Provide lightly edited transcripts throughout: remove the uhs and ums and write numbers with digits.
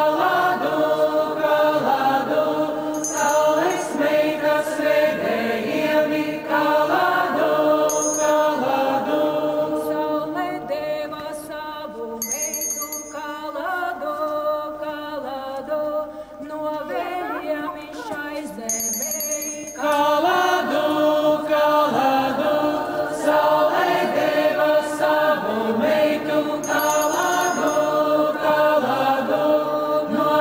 Kaladu, kaladu, saules meitas vedējiem ir kaladu, kaladu. Saule deva savu meitu kaladu, kaladu, no vējiem šai zemei. Kaladu, kaladu, saule deva savu meitu kaladu, kaladu, no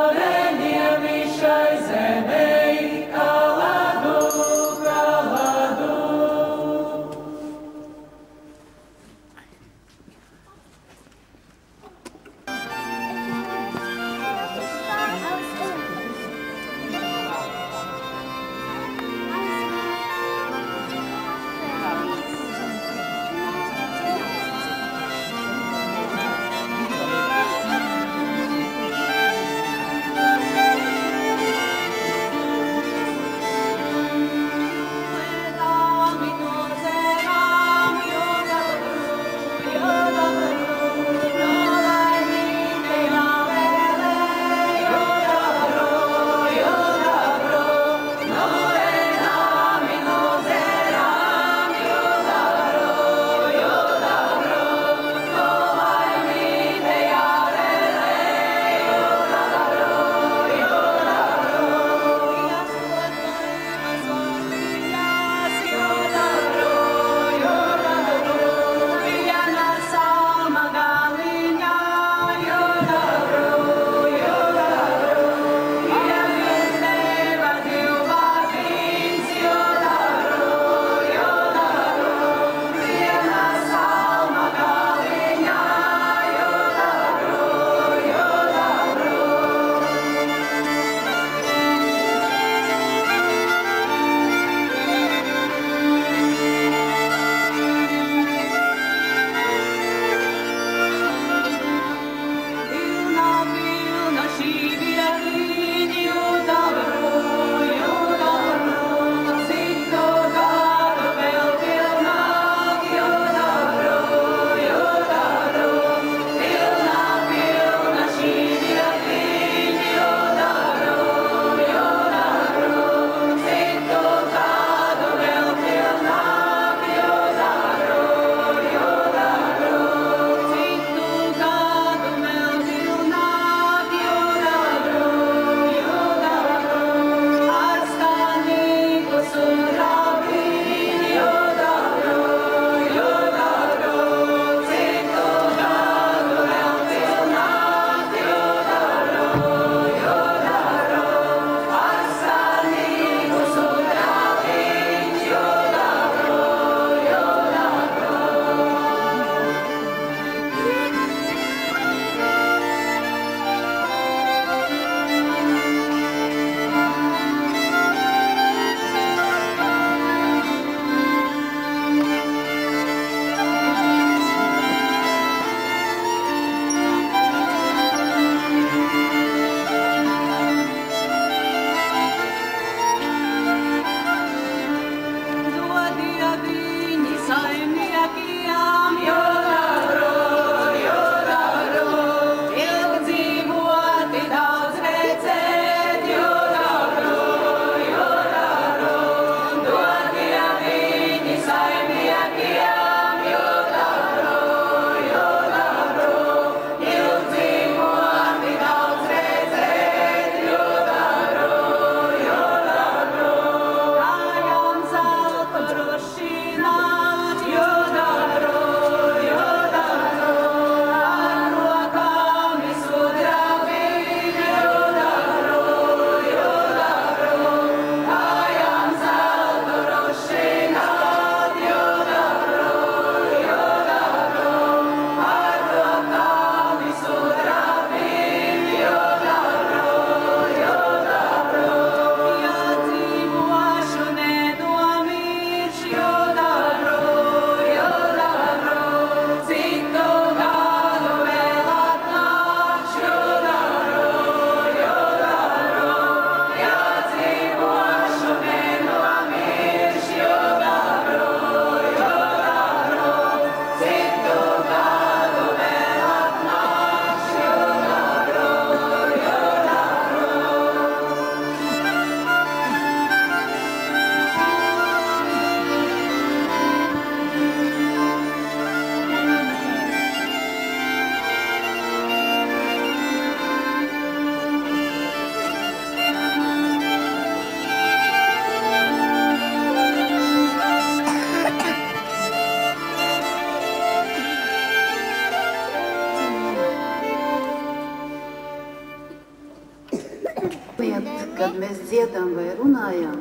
Kad mēs dziedam vai runājam,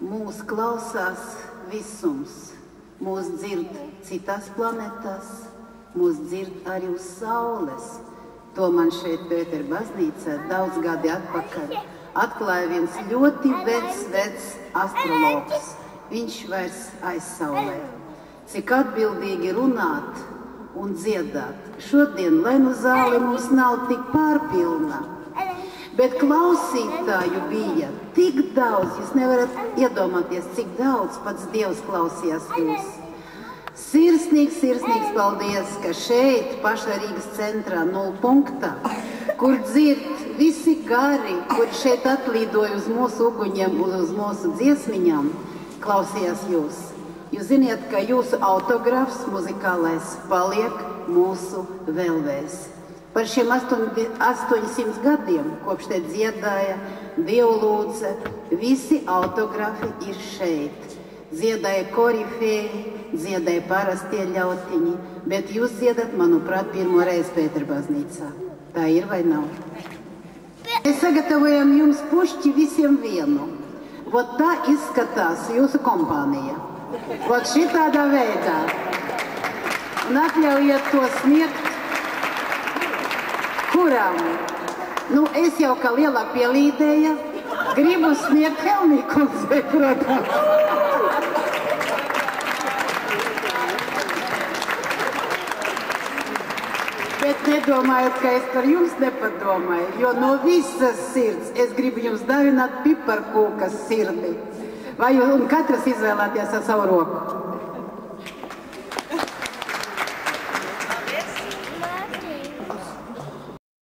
mūs klausās visums. Mūs dzird citās planētās, mūs dzird arī uz saules. To man šeit Pētera baznīcā daudz gadi atpakaļ atklāja viens ļoti vecs astrologs. Viņš vairs aizsaulē. Cik atbildīgi runāt un dziedāt. Šodien, lai nu zāle mums nav tik pārpilna, bet klausītāju bija tik daudz, jūs nevarat iedomāties, cik daudz pats Dievs klausījās jūs. Sirsnīgs paldies, ka šeit, pašā Rīgas centrā, 0 punktā, kur dzird visi gari, kuri šeit atlīdoja uz mūsu uguņiem, uz mūsu dziesmiņām, klausījās jūs. Jūs ziniet, ka jūsu autografs muzikālais paliek mūsu vēlvēs. Par šiem 800 gadiem, kopš te dziedāja, dievlūdze, visi autografi ir šeit. Dziedāja korifēji, dziedāja parastie ļautiņi, bet jūs dziedat, manuprāt, pirmo reizi Pētera baznīcā. Tā ir vai nav? Mēs sagatavojam jums pušķi visiem vienu. Vot tā izskatās jūsu kompānija. Vot šitādā veidā. Un atļaujiet to sniegt. Kuram? Nu, es jau kā lielā pielīdēja, gribu sniegt Helmī kundzei, protams. Bet nedomājot, ka es par jums nepadomāju, jo no visas sirds es gribu jums dāvināt piparkūkas sirdi. Vai un katrs izvēlēties ar savu roku?